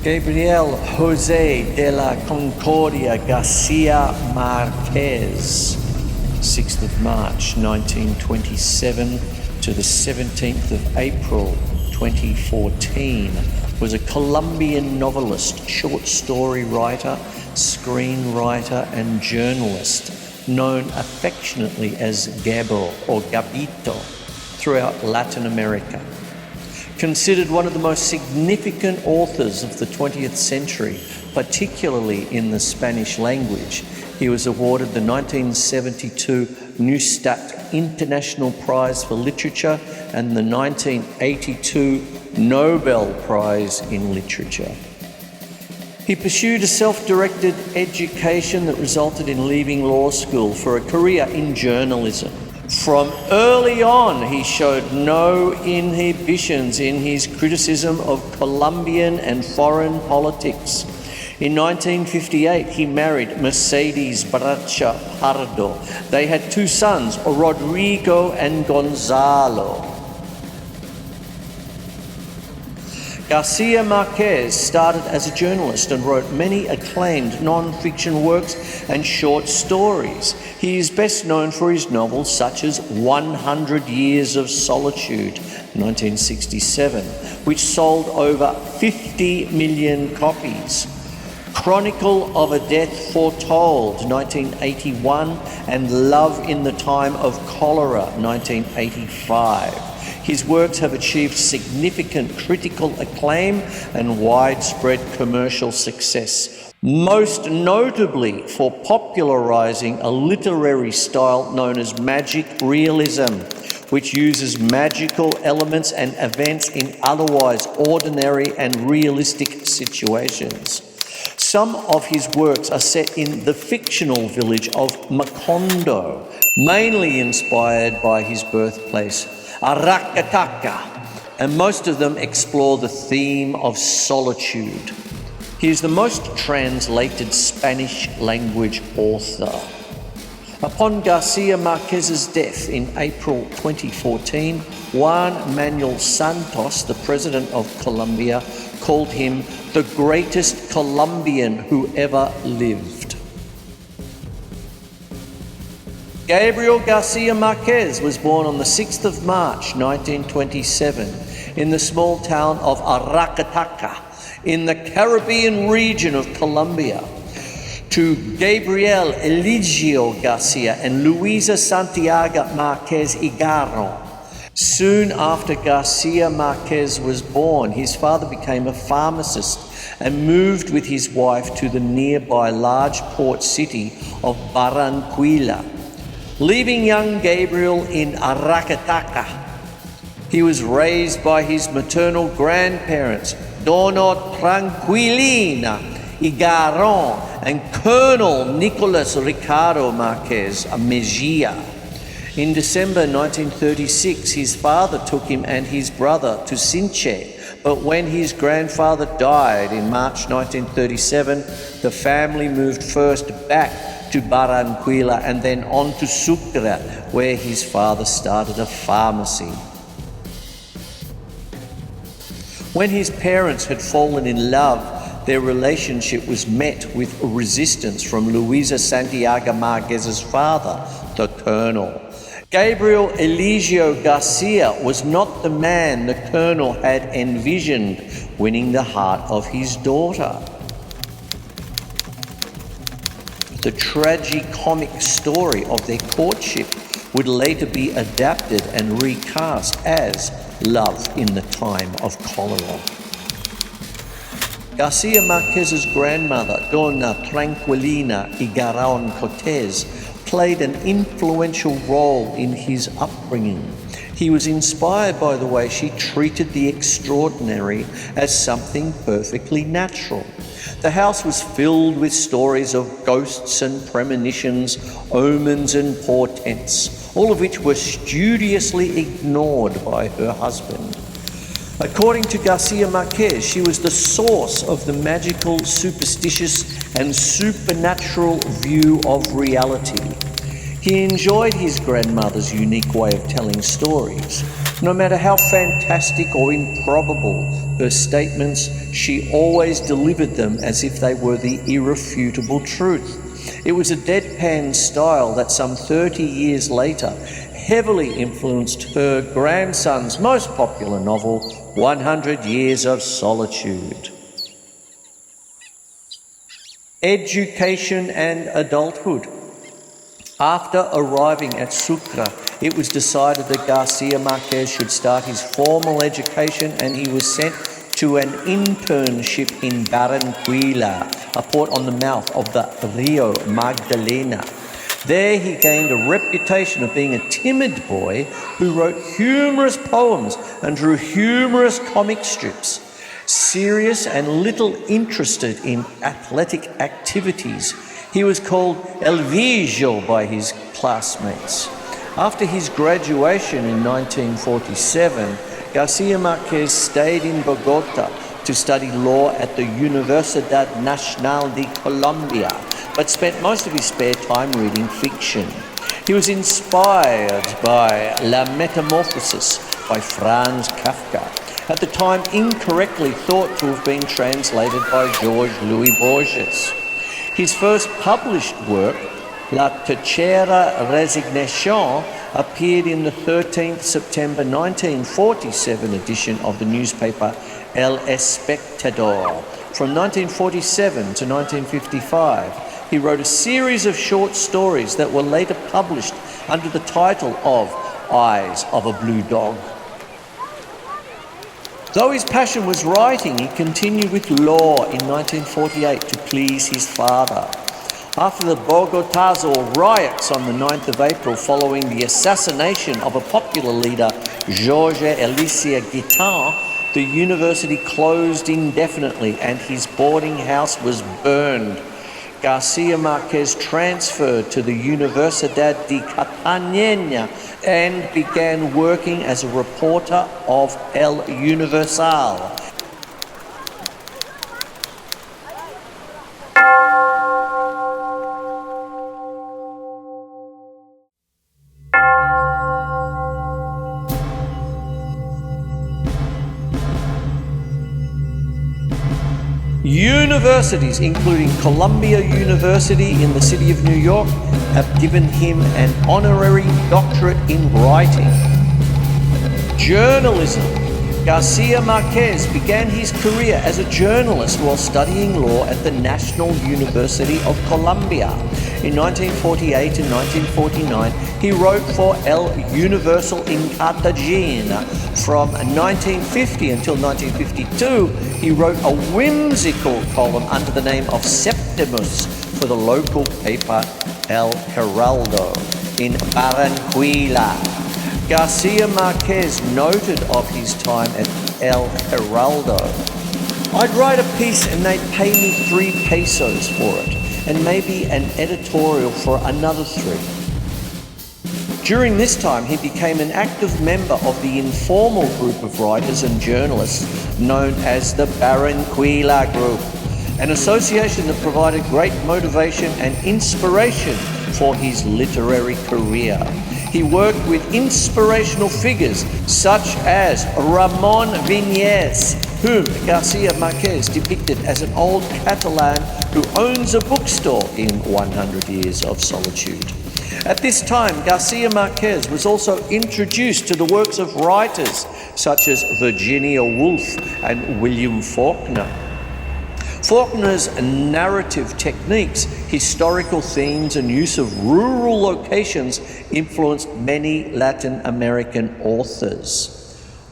Gabriel José de la Concordia García Márquez, 6th of March 1927 to the 17th of April 2014, was a Colombian novelist, short story writer, screenwriter and journalist, known affectionately as Gabo or Gabito throughout Latin America. Considered one of the most significant authors of the 20th century, particularly in the Spanish language, he was awarded the 1972 Neustadt International Prize for Literature and the 1982 Nobel Prize in Literature. He pursued a self-directed education that resulted in leaving law school for a career in journalism. From early on, he showed no inhibitions in his criticism of Colombian and foreign politics. In 1958, he married Mercedes Bracha Pardo. They had two sons, Rodrigo and Gonzalo. García Márquez started as a journalist and wrote many acclaimed non-fiction works and short stories. He is best known for his novels such as 100 Years of Solitude, 1967, which sold over 50 million copies. Chronicle of a Death Foretold, 1981, and Love in the Time of Cholera, 1985. His works have achieved significant critical acclaim and widespread commercial success, most notably for popularizing a literary style known as magic realism, which uses magical elements and events in otherwise ordinary and realistic situations. Some of his works are set in the fictional village of Macondo, mainly inspired by his birthplace, Aracataca, and most of them explore the theme of solitude. He is the most translated Spanish language author. Upon García Márquez's death in April 2014, Juan Manuel Santos, the president of Colombia, called him the greatest Colombian who ever lived. Gabriel García Márquez was born on the 6th of March 1927 in the small town of Aracataca in the Caribbean region of Colombia to Gabriel Eligio García and Luisa Santiago Márquez Igaron. Soon after García Márquez was born, his father became a pharmacist and moved with his wife to the nearby large port city of Barranquilla. Leaving young Gabriel in Aracataca, he was raised by his maternal grandparents, Doña Tranquilina Igaron and Colonel Nicolas Ricardo Márquez Mejia. In December 1936, his father took him and his brother to Sinche, but when his grandfather died in March 1937, the family moved first back to Barranquilla and then on to Sucre, where his father started a pharmacy. When his parents had fallen in love, their relationship was met with resistance from Luisa Santiago Márquez's father, the Colonel. Gabriel Eligio Garcia was not the man the Colonel had envisioned winning the heart of his daughter. The tragicomic story of their courtship would later be adapted and recast as Love in the Time of Cholera. García Márquez's grandmother, Doña Tranquilina Igaron Cortés, played an influential role in his upbringing. He was inspired by the way she treated the extraordinary as something perfectly natural. The house was filled with stories of ghosts and premonitions, omens and portents, all of which were studiously ignored by her husband. According to García Márquez, she was the source of the magical, superstitious and supernatural view of reality. He enjoyed his grandmother's unique way of telling stories. No matter how fantastic or improbable Her statements, she always delivered them as if they were the irrefutable truth. It was a deadpan style that some 30 years later heavily influenced her grandson's most popular novel, 100 Years of Solitude. Education and adulthood. After arriving at Sucre, it was decided that Garcia Marquez should start his formal education, and he was sent to an internship in Barranquilla, a port on the mouth of the Rio Magdalena. There he gained a reputation of being a timid boy who wrote humorous poems and drew humorous comic strips. Serious and little interested in athletic activities, he was called El Vigio by his classmates. After his graduation in 1947, Garcia Marquez stayed in Bogota to study law at the Universidad Nacional de Colombia, but spent most of his spare time reading fiction. He was inspired by La Metamorphosis by Franz Kafka, at the time incorrectly thought to have been translated by George Louis Borges. His first published work, La Tercera Resignación, appeared in the 13th September 1947 edition of the newspaper El Espectador. From 1947 to 1955, he wrote a series of short stories that were later published under the title of Eyes of a Blue Dog. Though his passion was writing, he continued with law in 1948 to please his father. After the Bogotazo riots on the 9th of April following the assassination of a popular leader, Jorge Elicia Guitán, the university closed indefinitely and his boarding house was burned. Garcia Marquez transferred to the Universidad de Catalunya and began working as a reporter of El Universal. Universities, including Columbia University in the city of New York, have given him an honorary doctorate in writing. Journalism. Garcia Marquez began his career as a journalist while studying law at the National University of Colombia. In 1948 and 1949, he wrote for El Universal in Cartagena. From 1950 until 1952, he wrote a whimsical column under the name of Septimus for the local paper El Heraldo in Barranquilla. Garcia Marquez noted of his time at El Heraldo, "I'd write a piece and they'd pay me 3 pesos for it, and maybe an editorial for another 3. During this time, he became an active member of the informal group of writers and journalists known as the Barranquilla Group, an association that provided great motivation and inspiration for his literary career. He worked with inspirational figures such as Ramon Viñez, whom Garcia Marquez depicted as an old Catalan who owns a bookstore in 100 Years of Solitude. At this time, Garcia Marquez was also introduced to the works of writers such as Virginia Woolf and William Faulkner. Faulkner's narrative techniques, historical themes, and use of rural locations influenced many Latin American authors.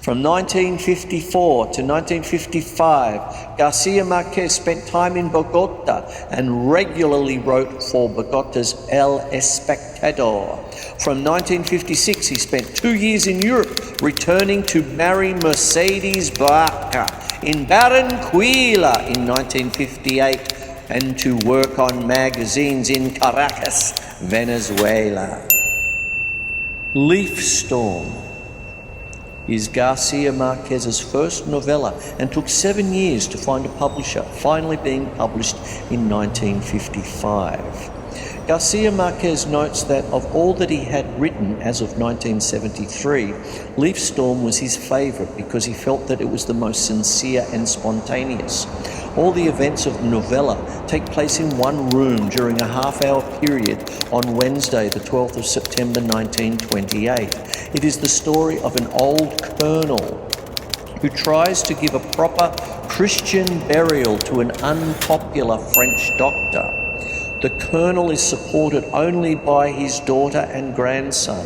From 1954 to 1955, Garcia Marquez spent time in Bogota and regularly wrote for Bogota's El Espectador. From 1956, he spent 2 years in Europe, returning to marry Mercedes Barca in Barranquilla in 1958 and to work on magazines in Caracas, Venezuela. Leaf Storm is Garcia Marquez's first novella and took 7 years to find a publisher, finally being published in 1955. Garcia Marquez notes that of all that he had written as of 1973, Leaf Storm was his favourite because he felt that it was the most sincere and spontaneous. All the events of the novella take place in one room during a half-hour period on Wednesday, the 12th of September 1928. It is the story of an old colonel who tries to give a proper Christian burial to an unpopular French doctor. The colonel is supported only by his daughter and grandson.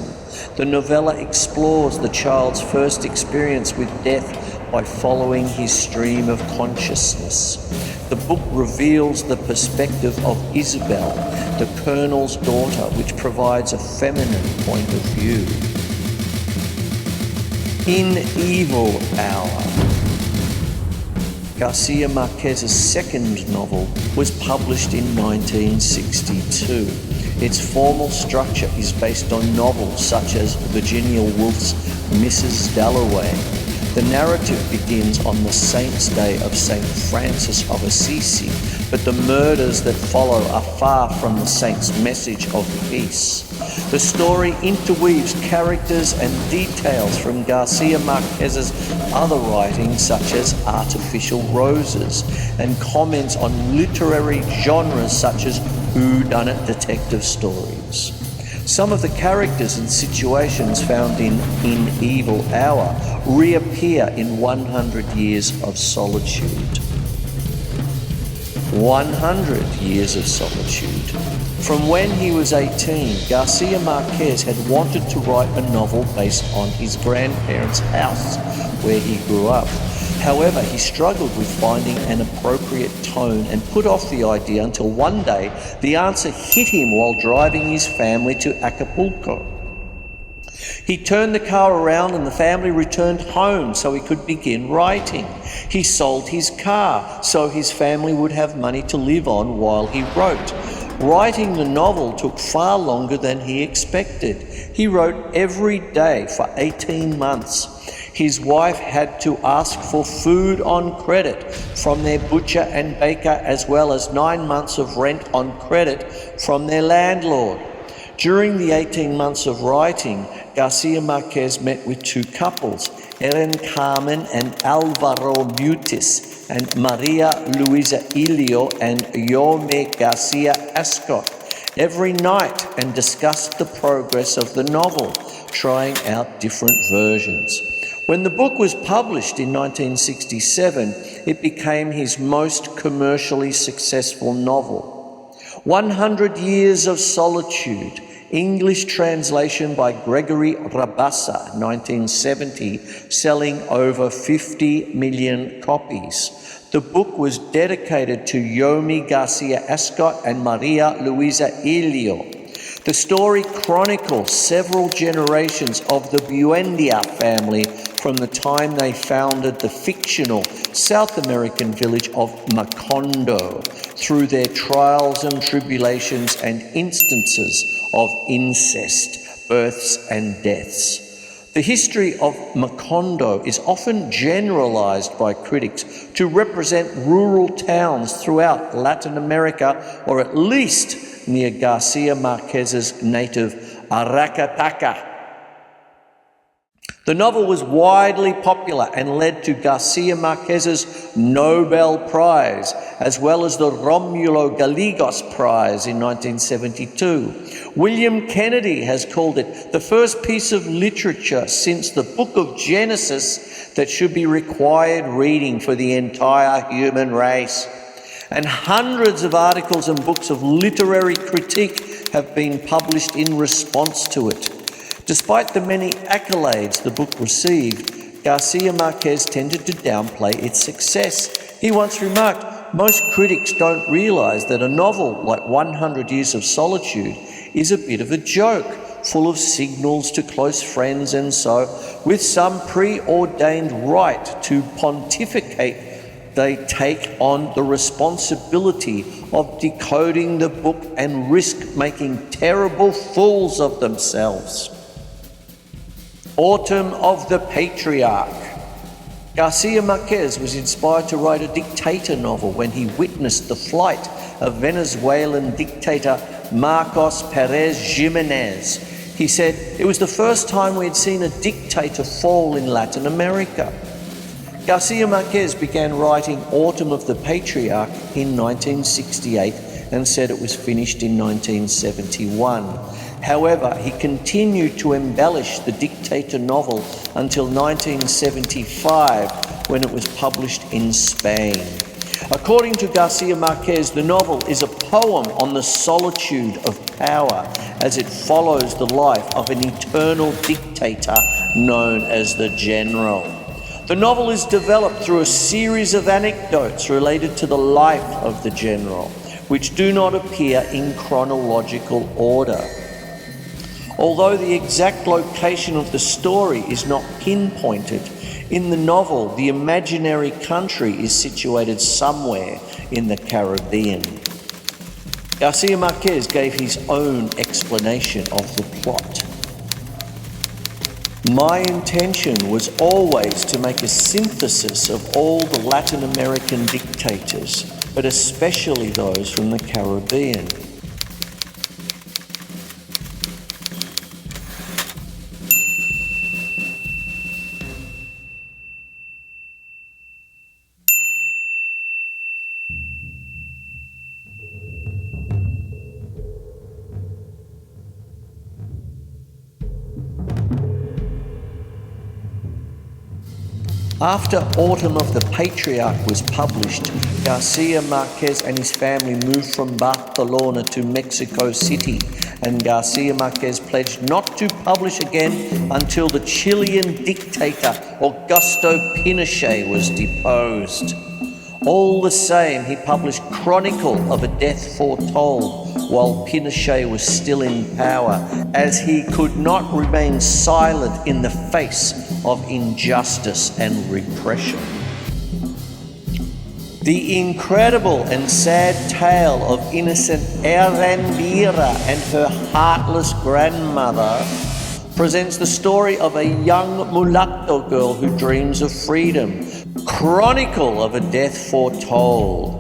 The novella explores the child's first experience with death by following his stream of consciousness. The book reveals the perspective of Isabel, the colonel's daughter, which provides a feminine point of view. In Evil Hour. Garcia Marquez's second novel was published in 1962. Its formal structure is based on novels such as Virginia Woolf's Mrs. Dalloway. The narrative begins on the saint's day of St. Francis of Assisi, but the murders that follow are far from the saint's message of peace. The story interweaves characters and details from Garcia Marquez's other writings such as Artificial Roses, and comments on literary genres such as whodunit detective stories. Some of the characters and situations found in Evil Hour reappear in 100 Years of Solitude. 100 Years of Solitude. From when he was 18, Garcia Marquez had wanted to write a novel based on his grandparents' house where he grew up. However, he struggled with finding an appropriate tone and put off the idea until one day the answer hit him while driving his family to Acapulco. He turned the car around and the family returned home so he could begin writing. He sold his car so his family would have money to live on while he wrote. Writing the novel took far longer than he expected. He wrote every day for 18 months. His wife had to ask for food on credit from their butcher and baker, as well as 9 months of rent on credit from their landlord. During the 18 months of writing, Garcia Marquez met with two couples, Eren Carmen and Alvaro Mutis, and Maria Luisa Ilio and Yome Garcia Ascot, every night, and discussed the progress of the novel, trying out different versions. When the book was published in 1967, it became his most commercially successful novel. 100 Years of Solitude, English translation by Gregory Rabassa, 1970, selling over 50 million copies. The book was dedicated to Yomi Garcia Ascot and Maria Luisa Ilio. The story chronicles several generations of the Buendia family from the time they founded the fictional South American village of Macondo, through their trials and tribulations and instances of incest, births and deaths. The history of Macondo is often generalized by critics to represent rural towns throughout Latin America, or at least near Garcia Marquez's native Aracataca. The novel was widely popular and led to Garcia Marquez's Nobel Prize, as well as the Romulo Gallegos Prize in 1972. William Kennedy has called it the first piece of literature since the Book of Genesis that should be required reading for the entire human race. And hundreds of articles and books of literary critique have been published in response to it. Despite the many accolades the book received, Garcia Marquez tended to downplay its success. He once remarked, "Most critics don't realise that a novel like 100 Years of Solitude is a bit of a joke, full of signals to close friends and so, with some preordained right to pontificate, they take on the responsibility of decoding the book and risk making terrible fools of themselves." Autumn of the Patriarch. Garcia Marquez was inspired to write a dictator novel when he witnessed the flight of Venezuelan dictator Marcos Perez Jimenez. He said, "It was the first time we had seen a dictator fall in Latin America." Garcia Marquez began writing Autumn of the Patriarch in 1968 and said it was finished in 1971. However, he continued to embellish the dictator novel until 1975, when it was published in Spain. According to Garcia Marquez, the novel is a poem on the solitude of power, as it follows the life of an eternal dictator known as the General. The novel is developed through a series of anecdotes related to the life of the General, which do not appear in chronological order. Although the exact location of the story is not pinpointed, in the novel, the imaginary country is situated somewhere in the Caribbean. Garcia Marquez gave his own explanation of the plot. "My intention was always to make a synthesis of all the Latin American dictators, but especially those from the Caribbean. After Autumn of the Patriarch was published, Garcia Marquez and his family moved from Barcelona to Mexico City, and Garcia Marquez pledged not to publish again until the Chilean dictator Augusto Pinochet was deposed. All the same, he published Chronicle of a Death Foretold while Pinochet was still in power, as he could not remain silent in the face of injustice and repression. The incredible and sad tale of innocent Erendira and her heartless grandmother presents the story of a young mulatto girl who dreams of freedom. Chronicle of a Death Foretold.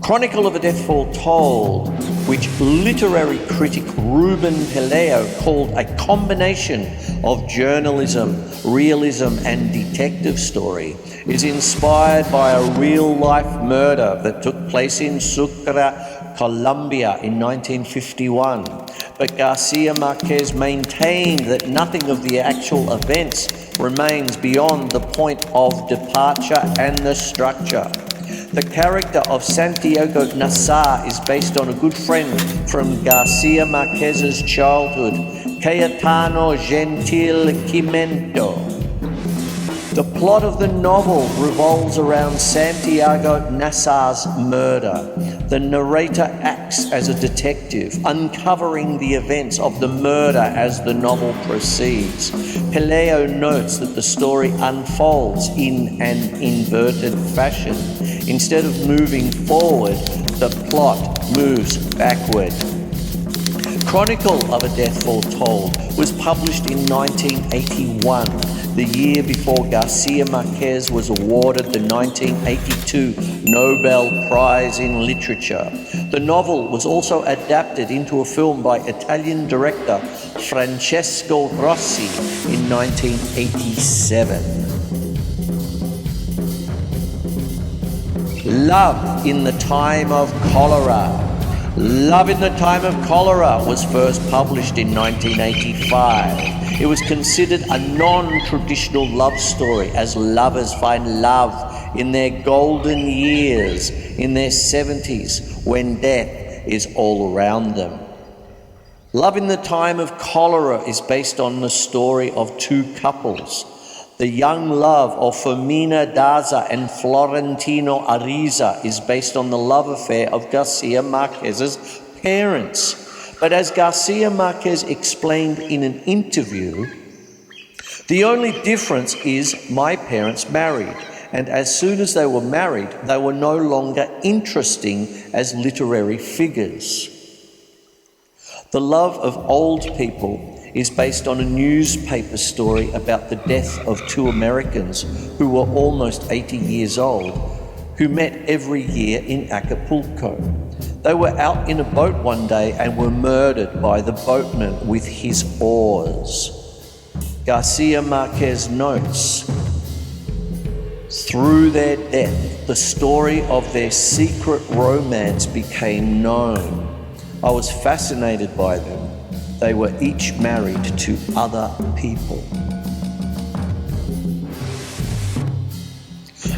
Chronicle of a Death Foretold, which literary critic Ruben Pelayo called a combination of journalism, realism, and detective story, is inspired by a real-life murder that took place in Sucre, Colombia in 1951. But Garcia Marquez maintained that nothing of the actual events remains beyond the point of departure and the structure. The character of Santiago Nassar is based on a good friend from Garcia Marquez's childhood, Cayetano Gentil Quimento. The plot of the novel revolves around Santiago Nassar's murder. The narrator acts as a detective, uncovering the events of the murder as the novel proceeds. Pelayo notes that the story unfolds in an inverted fashion. Instead of moving forward, the plot moves backward. Chronicle of a Death Foretold was published in 1981, the year before Garcia Marquez was awarded the 1982 Nobel Prize in Literature. The novel was also adapted into a film by Italian director Francesco Rossi in 1987. Love in the Time of Cholera. Love in the Time of Cholera was first published in 1985. It was considered a non-traditional love story, as lovers find love in their golden years, in their 70s, when death is all around them. Love in the Time of Cholera is based on the story of two couples. The young love of Fermina Daza and Florentino Ariza is based on the love affair of Garcia Marquez's parents. But as Garcia Marquez explained in an interview, the only difference is my parents married, and as soon as they were married, they were no longer interesting as literary figures. The love of old people is based on a newspaper story about the death of two Americans who were almost 80 years old, who met every year in Acapulco. They were out in a boat one day and were murdered by the boatman with his oars. Garcia Márquez notes, through their death, the story of their secret romance became known. I was fascinated by them. They were each married to other people.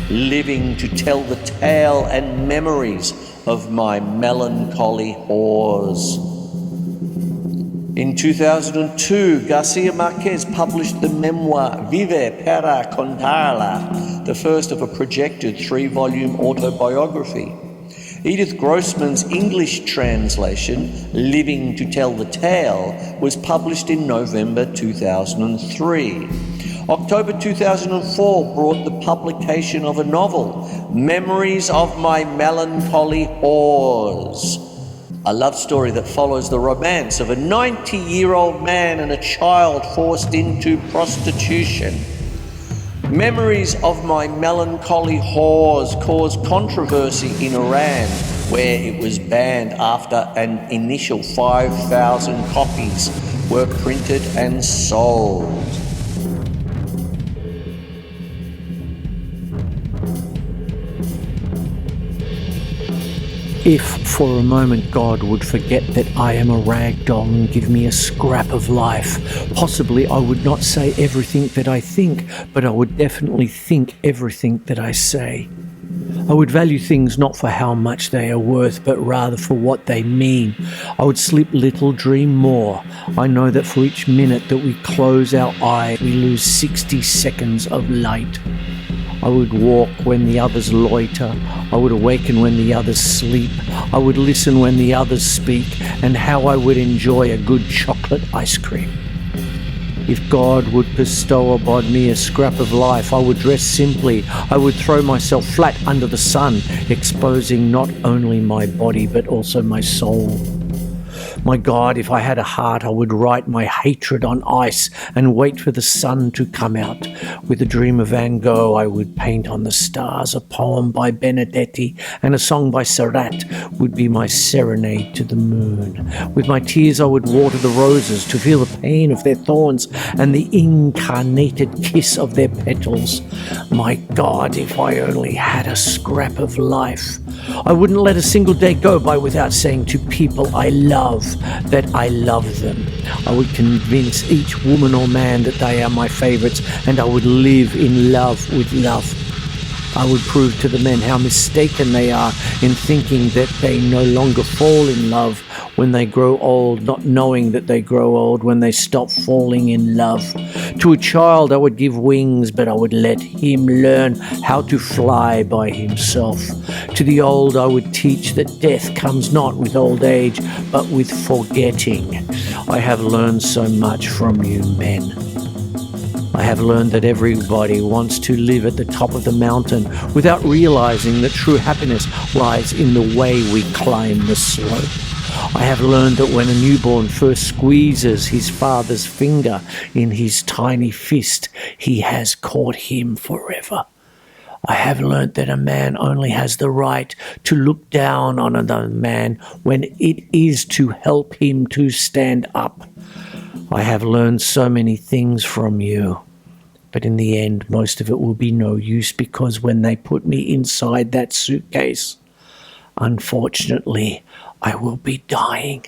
Living to tell the tale and memories of my melancholy whores. In 2002, Garcia Márquez published the memoir Vive para Contarla, the first of a projected 3-volume autobiography. Edith Grossman's English translation, Living to Tell the Tale, was published in November 2003. October 2004 brought the publication of a novel, Memories of My Melancholy Whores, a love story that follows the romance of a 90-year-old man and a child forced into prostitution. Memories of My Melancholy Whores caused controversy in Iran, where it was banned after an initial 5,000 copies were printed and sold. If for a moment God would forget that I am a rag doll and give me a scrap of life, possibly I would not say everything that I think, but I would definitely think everything that I say. I would value things not for how much they are worth, but rather for what they mean. I would sleep little, dream more. I know that for each minute that we close our eye, we lose 60 seconds of light. I would walk when the others loiter. I would awaken when the others sleep. I would listen when the others speak, and how I would enjoy a good chocolate ice cream. If God would bestow upon me a scrap of life, I would dress simply. I would throw myself flat under the sun, exposing not only my body but also my soul. My God, if I had a heart, I would write my hatred on ice and wait for the sun to come out. With a dream of Van Gogh, I would paint on the stars. A poem by Benedetti and a song by Serrat would be my serenade to the moon. With my tears, I would water the roses to feel the pain of their thorns and the incarnated kiss of their petals. My God, if I only had a scrap of life. I wouldn't let a single day go by without saying to people I love that I love them. I would convince each woman or man that they are my favorites, and I would live in love with love. I would prove to the men how mistaken they are in thinking that they no longer fall in love when they grow old, not knowing that they grow old when they stop falling in love. To a child I would give wings, but I would let him learn how to fly by himself. To the old I would teach that death comes not with old age, but with forgetting. I have learned so much from you men. I have learned that everybody wants to live at the top of the mountain without realizing that true happiness lies in the way we climb the slope. I have learned that when a newborn first squeezes his father's finger in his tiny fist, he has caught him forever. I have learnt that a man only has the right to look down on another man when it is to help him to stand up. I have learned so many things from you, but in the end, most of it will be no use, because when they put me inside that suitcase, unfortunately, I will be dying.